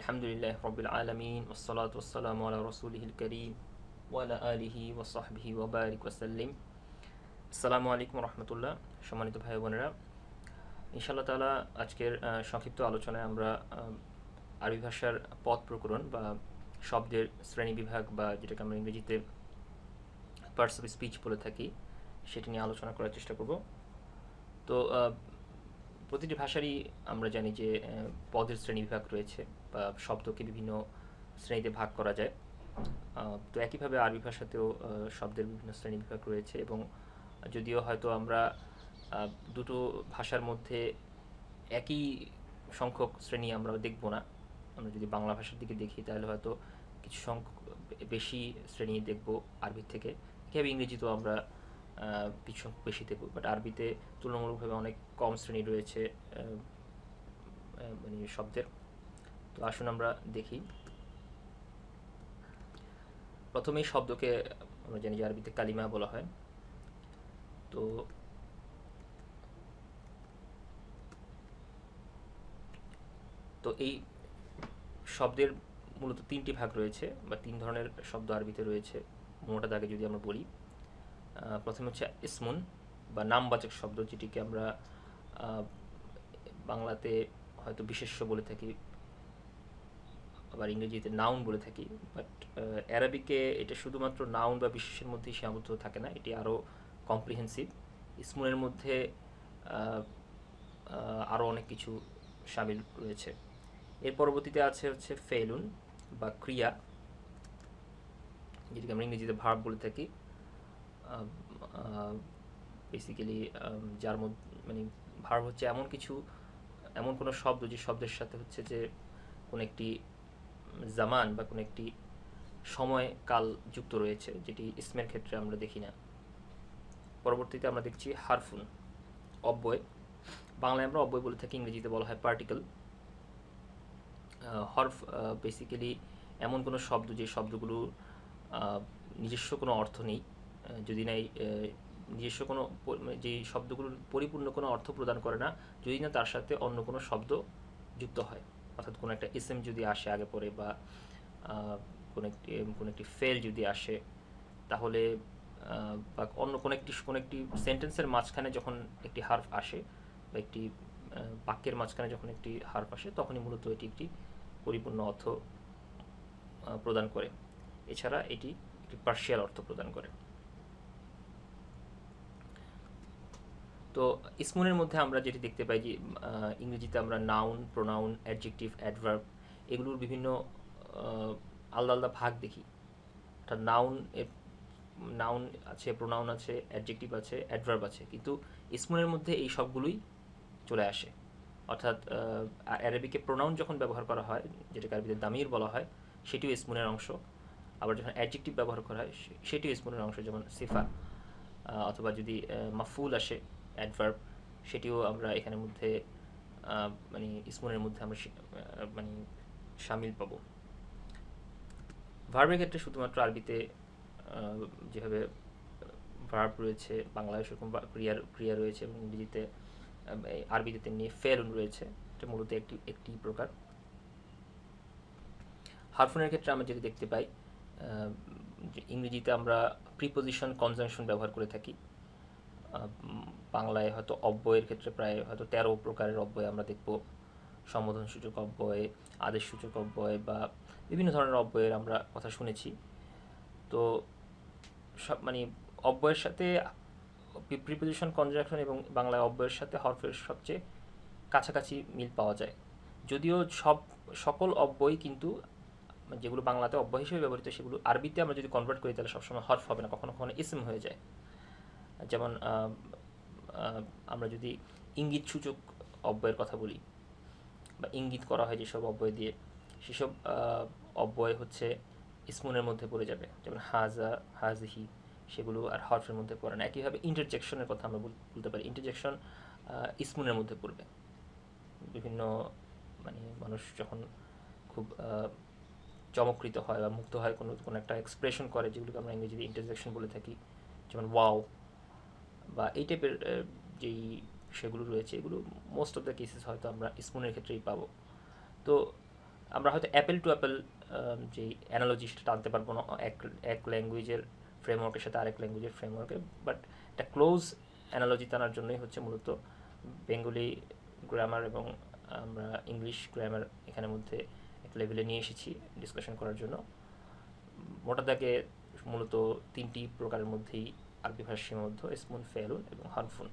আলহামদুলিল্লাহ রবিল আলমিন ওসলাত ওসালাম আলা রসুলহিল করিম ওয়ালা আলিহি ওসাহবিহি ওবারিক ওসাল্লিম। আসসালামু আলাইকুম রহমতুল্লাহ। সম্মানিত ভাই বোনেরা, ইনশাআল্লাহ তাআলা আজকের সংক্ষিপ্ত আলোচনায় আমরা আরবি ভাষার পদ প্রকরণ বা শব্দের শ্রেণী বিভাগ বা যেটাকে আমরা ইংরেজিতে পার্টস অফ স্পিচ বলে থাকি সেটি নিয়ে আলোচনা করার চেষ্টা করব। তো প্রতিটি ভাষারই আমরা জানি যে পদের শ্রেণীবিভাগ রয়েছে বা শব্দকে বিভিন্ন শ্রেণীতে ভাগ করা যায়। তো একইভাবে আরবি ভাষাতেও শব্দের বিভিন্ন শ্রেণীবিভাগ রয়েছে, এবং যদিও হয়তো আমরা দুটো ভাষার মধ্যে একই সংখ্যক শ্রেণী আমরা দেখব না। আমরা যদি বাংলা ভাষার দিকে দেখি তাহলে হয়তো কিছু সংখ্যক বেশি শ্রেণী দেখব আরবির থেকে, কীভাবে ইংরেজিতেও আমরা কিছু বেশি দেখব, বাট আরবিতে তুলনামূলকভাবে অনেক কম শ্রেণী রয়েছে মানে শব্দের। তো আসুন আমরা দেখি। প্রথমেই শব্দকে আমরা জানি যে আরবিতে কালিমা বলা হয়। তো এই শব্দের মূলত তিনটি ভাগ রয়েছে বা তিন ধরনের শব্দ আরবিতে রয়েছে। মোটা দাগে যদি আমরা বলি, প্রথমে হচ্ছে ইসমুন বা নামবাচক শব্দ, যেটিকে আমরা বাংলাতে হয়তো বিশেষ্য বলে থাকি, আবার ইংরেজিতে নাউন বলে থাকি, বাট অ্যারাবিকে এটা শুধুমাত্র নাউন বা বিশেষের মধ্যেই সীমাবদ্ধ থাকে না, এটি আরও কম্প্রিহেন্সিভ। ইসমুনের মধ্যে আরও অনেক কিছু শামিল রয়েছে। এর পরবর্তীতে আছে হচ্ছে ফেলুন বা ক্রিয়া, যেটিকে আমরা ইংরেজিতে ভার্ব বলে থাকি। বেসিক্যালি যার মধ্যে মানে ভার্ব হচ্ছে এমন কোনো শব্দ যে শব্দের সাথে হচ্ছে যে কোনো একটি জামান বা কোনো একটি সময় কাল যুক্ত রয়েছে, যেটি ইসমের ক্ষেত্রে আমরা দেখি না। পরবর্তীতে আমরা দেখছি হারফুন, অব্যয়। বাংলায় আমরা অব্যয় বলে থাকি, ইংরেজিতে বলা হয় পার্টিকেল। হরফ বেসিক্যালি এমন কোনো শব্দ যে শব্দগুলো নিজস্ব কোনো অর্থ নেই, যদি নাই নিজস্ব কোনো যে শব্দগুলোর পরিপূর্ণ কোনো অর্থ প্রদান করে না, যদি না তার সাথে অন্য কোনো শব্দ যুক্ত হয়। অর্থাৎ কোনো একটা ইসম যদি আসে আগে পরে, বা কোনো একটি ফেল যদি আসে, তাহলে বা অন্য কোনো একটি সেন্টেন্সের মাঝখানে যখন একটি হার্ফ আসে বা একটি বাক্যের মাঝখানে যখন একটি হার্ফ আসে, তখনই মূলত এটি একটি পরিপূর্ণ অর্থ প্রদান করে। এছাড়া এটি একটি পার্শিয়াল অর্থ প্রদান করে। তো ইসমুনের মধ্যে আমরা যেটি দেখতে পাই যে ইংরেজিতে আমরা নাউন, প্রোনাউন, অ্যাডজেক্টিভ, অ্যাডভার্ব এগুলোর বিভিন্ন আলাদা আলাদা ভাগ দেখি। অর্থাৎ নাউন আছে, প্রোনাউন আছে, অ্যাডজেক্টিভ আছে, অ্যাডভার্ব আছে, কিন্তু ইসমুনের মধ্যে এই সবগুলোই চলে আসে। অর্থাৎ অ্যারাবিকে প্রোনাউন যখন ব্যবহার করা হয়, যেটাকে আরবিতে দামির বলা হয়, সেটিও ইসমুনের অংশ। আবার যখন অ্যাডজেক্টিভ ব্যবহার করা হয় সেটিও ইসমুনের অংশ, যেমন সিফা। অথবা যদি মাফুল আসে, অ্যাডভার্ব, সেটিও আমরা এখানের মধ্যে মানে ইসমুনের মধ্যে আমরা মানে শামিল পাবো। ভার্বের ক্ষেত্রে শুধুমাত্র আরবিতে যেভাবে ভার্ব রয়েছে, বাংলায় সেরকম ক্রিয়া রয়েছে, এবং ইংরেজিতে আরবিতে তেমনি ফেলুন রয়েছে। এটা মূলত একটি প্রকার। হারফুনের ক্ষেত্রে আমরা যেটি দেখতে পাই, ইংরেজিতে আমরা প্রিপোজিশন, কনজাংশন ব্যবহার করে থাকি। বাংলায় হয়তো অব্যয়ের ক্ষেত্রে প্রায় হয়তো 13 প্রকারের অব্যয় আমরা দেখব। সম্বোধনসূচক অব্যয়, আদেশসূচক অব্যয় বা বিভিন্ন ধরনের অব্যয়ের আমরা কথা শুনেছি। তো সব মানে অব্যয়ের সাথে প্রিপোজিশন, কনজাংশন এবং বাংলায় অব্যয়ের সাথে হরফের সবচেয়ে কাছাকাছি মিল পাওয়া যায়। যদিও সকল অব্যয় কিন্তু যেগুলো বাংলাতে অব্যয় হিসেবে ব্যবহৃত, সেগুলো আরবিতে আমরা যদি কনভার্ট করি তাহলে সবসময় হরফ হবে না, কখনো কখনো ইসম হয়ে যায়। যেমন আমরা যদি ইঙ্গিত সূচক অব্যয়ের কথা বলি, বা ইঙ্গিত করা হয় যেসব অব্যয় দিয়ে, সেসব অব্যয় হচ্ছে ইসমুনের মধ্যে পড়ে যাবে, যেমন হাজা, হাজহি, সেগুলো আর হরফের মধ্যে পড়ে না। একইভাবে ইন্টারজেকশনের কথা আমরা বলতে পারি, ইন্টারজেকশন ইসমুনের মধ্যে পড়বে। বিভিন্ন মানে মানুষ যখন খুব চমৎকৃত হয় বা মুগ্ধ হয়, কোনো একটা এক্সপ্রেশন করে, যেগুলোকে আমরা ইংরেজিতে ইন্টারজেকশন বলে থাকি, যেমন ওয়াও বা এই টাইপের যেই বিষয়গুলো রয়েছে, এগুলো মোস্ট অফ দ্য কেসেস হয়তো আমরা ইসমুনের ক্ষেত্রেই পাবো। তো আমরা হয়তো অ্যাপেল টু অ্যাপেল যে অ্যানালজি সেটা টানতে পারবো না এক এক ল্যাঙ্গুয়েজের ফ্রেমওয়ার্কের সাথে আরেক ল্যাঙ্গুয়েজের ফ্রেমওয়ার্কে, বাট একটা ক্লোজ অ্যানালজি টানার জন্যই হচ্ছে মূলত বেঙ্গলি গ্রামার এবং আমরা ইংলিশ গ্রামার এখানের মধ্যে এক লেভেলে নিয়ে এসেছি ডিসকাশন করার জন্য। মোটা দাগে মূলত তিনটি প্রকারের মধ্যেই আরবি ভাষার সীমাবদ্ধ: ইসমুন, ফেলুন এবং হারফুন।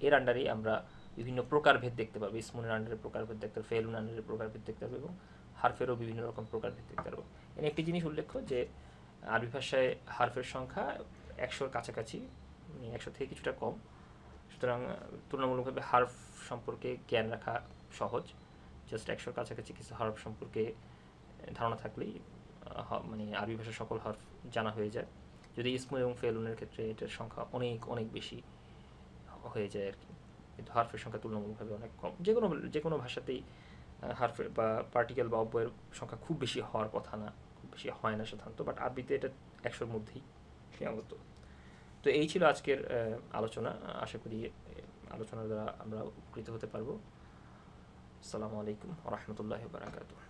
এর আন্ডারেই আমরা বিভিন্ন প্রকারভেদ দেখতে পাবো। ইসমুনের আন্ডারে প্রকারভেদ দেখতে পাবো, ফেলুন আন্ডারে প্রকারভেদ দেখতে পাবো এবং হারফেরও বিভিন্ন রকম প্রকারভেদ দেখতে পারবো। এখানে একটি জিনিস উল্লেখ্য যে আরবি ভাষায় হারফের সংখ্যা 100-র কাছাকাছি, 100 থেকে কিছুটা কম। সুতরাং তুলনামূলকভাবে হার্ফ সম্পর্কে জ্ঞান রাখা সহজ। জাস্ট 100-র কাছাকাছি কিছু হার্ফ সম্পর্কে ধারণা থাকলেই মানে আরবি ভাষার সকল হার্ফ জানা হয়ে যায়। যদি ইসমু এবং ফেলুনের ক্ষেত্রে এটার সংখ্যা অনেক অনেক বেশি হয়ে যায় আর কি, কিন্তু হার্ফের সংখ্যা তুলনামূলকভাবে অনেক কম। যে কোনো ভাষাতেই হার্ফের বা পার্টিকেল বা অব্যয়ের সংখ্যা খুব বেশি হওয়ার কথা না, খুব বেশি হয় না সাধারণত, বাট আরবিতে এটা 100-র মধ্যেই সীমাবদ্ধ। তো এই ছিল আজকের আলোচনা। আশা করি আলোচনার দ্বারা আমরা উপকৃত হতে পারবো। আসসালামু আলাইকুম ওয়া রাহমাতুল্লাহি ওয়া বারাকাতুহু।